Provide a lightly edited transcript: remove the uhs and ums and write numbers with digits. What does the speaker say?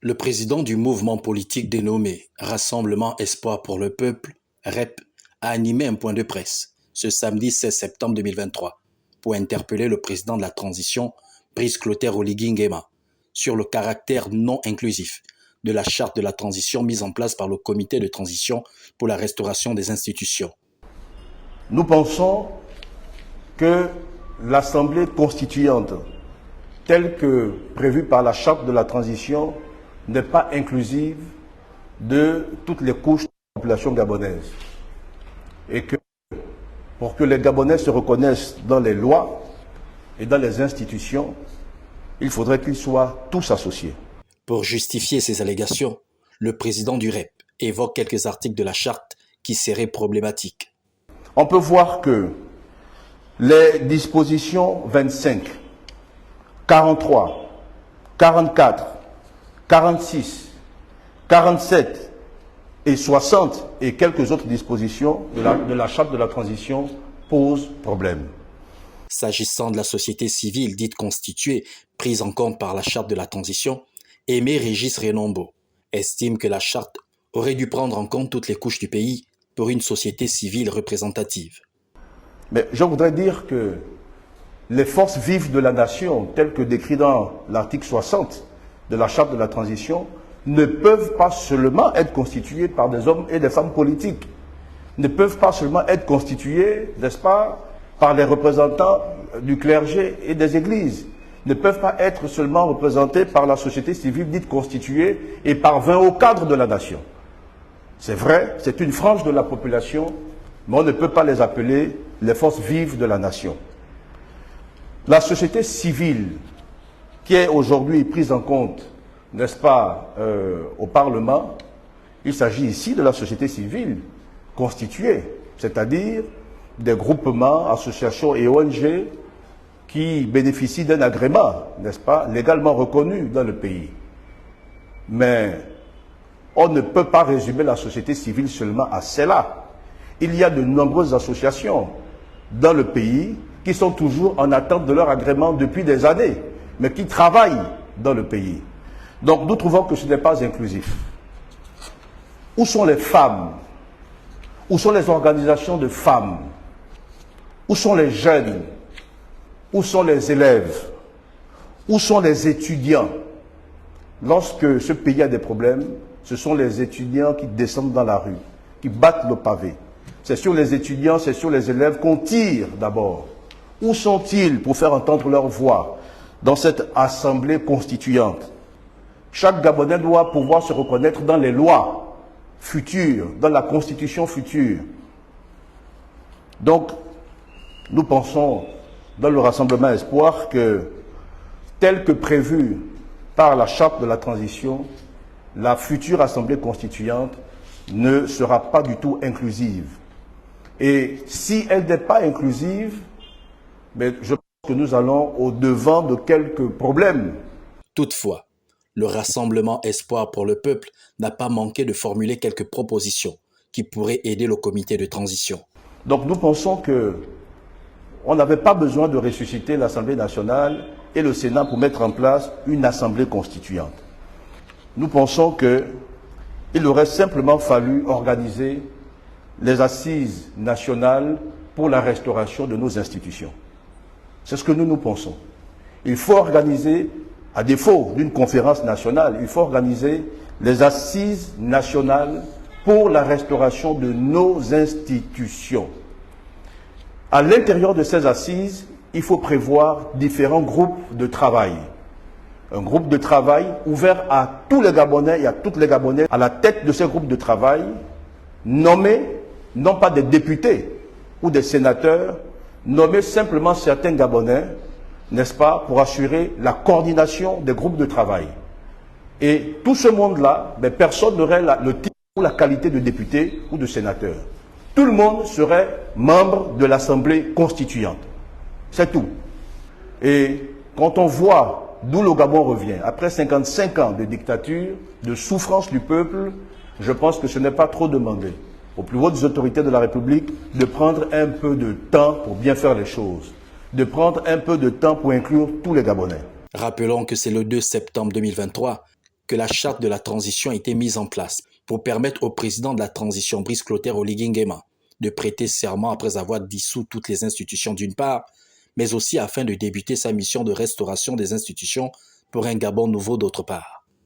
Le président du mouvement politique dénommé Rassemblement Espoir pour le Peuple, REP, a animé un point de presse ce samedi 16 septembre 2023 pour interpeller le président de la transition, Brice Clotaire Oligui Nguema, sur le caractère non inclusif de la charte de la transition mise en place par le comité de transition pour la restauration des institutions. Nous pensons que l'Assemblée constituante, telle que prévue par la charte de la transition, n'est pas inclusive de toutes les couches de la population gabonaise. Et que pour que les Gabonais se reconnaissent dans les lois et dans les institutions, il faudrait qu'ils soient tous associés. Pour justifier ces allégations, le président du REP évoque quelques articles de la charte qui seraient problématiques. On peut voir que les dispositions 25, 43, 44, 46, 47 et 60 et quelques autres dispositions de la charte de la transition posent problème. S'agissant de la société civile dite constituée, prise en compte par la charte de la transition, Aimé Régis Renombo estime que la charte aurait dû prendre en compte toutes les couches du pays pour une société civile représentative. Mais je voudrais dire que les forces vives de la nation, telles que décrites dans l'article 60 de la charte de la transition, ne peuvent pas seulement être constituées par des hommes et des femmes politiques, ne peuvent pas seulement être constituées, n'est-ce pas, par les représentants du clergé et des églises, ne peuvent pas être seulement représentées par la société civile dite constituée et par 20 hauts cadres de la nation. C'est vrai, c'est une frange de la population, mais on ne peut pas les appeler les forces vives de la nation. La société civile qui est aujourd'hui prise en compte, n'est-ce pas, au Parlement, il s'agit ici de la société civile constituée, c'est-à-dire des groupements, associations et ONG qui bénéficient d'un agrément, n'est-ce pas, légalement reconnu dans le pays. Mais on ne peut pas résumer la société civile seulement à cela. Il y a de nombreuses associations dans le pays qui sont toujours en attente de leur agrément depuis des années, mais qui travaillent dans le pays. Donc nous trouvons que ce n'est pas inclusif. Où sont les femmes? Où sont les organisations de femmes? Où sont les jeunes? Où sont les élèves? Où sont les étudiants? Lorsque ce pays a des problèmes, ce sont les étudiants qui descendent dans la rue, qui battent le pavé. C'est sur les étudiants, c'est sur les élèves qu'on tire d'abord. Où sont-ils pour faire entendre leur voix dans cette assemblée constituante? Chaque Gabonais doit pouvoir se reconnaître dans les lois futures, dans la constitution future. Donc, nous pensons dans le Rassemblement Espoir que, tel que prévu par la charte de la transition, la future assemblée constituante ne sera pas du tout inclusive. Et si elle n'est pas inclusive, mais je pense que nous allons au-devant de quelques problèmes. Toutefois, le Rassemblement Espoir pour le Peuple n'a pas manqué de formuler quelques propositions qui pourraient aider le comité de transition. Donc nous pensons que on n'avait pas besoin de ressusciter l'Assemblée nationale et le Sénat pour mettre en place une assemblée constituante. Nous pensons qu'il aurait simplement fallu organiser les assises nationales pour la restauration de nos institutions. C'est ce que nous pensons. Il faut organiser, à défaut d'une conférence nationale, il faut organiser les assises nationales pour la restauration de nos institutions. À l'intérieur de ces assises, il faut prévoir différents groupes de travail. Un groupe de travail ouvert à tous les Gabonais et à toutes les Gabonais à la tête de ces groupes de travail, nommés non pas des députés ou des sénateurs, nommés simplement certains Gabonais, n'est-ce pas, pour assurer la coordination des groupes de travail. Et tout ce monde-là, personne n'aurait le titre ou la qualité de député ou de sénateur. Tout le monde serait membre de l'Assemblée constituante. C'est tout. Et quand on voit d'où le Gabon revient, après 55 ans de dictature, de souffrance du peuple, je pense que ce n'est pas trop demandé aux plus hautes autorités de la République de prendre un peu de temps pour bien faire les choses, de prendre un peu de temps pour inclure tous les Gabonais. Rappelons que c'est le 2 septembre 2023 que la charte de la transition a été mise en place pour permettre au président de la transition, Brice Clotaire Oligui Nguema, de prêter serment après avoir dissous toutes les institutions d'une part, mais aussi afin de débuter sa mission de restauration des institutions pour un Gabon nouveau d'autre part.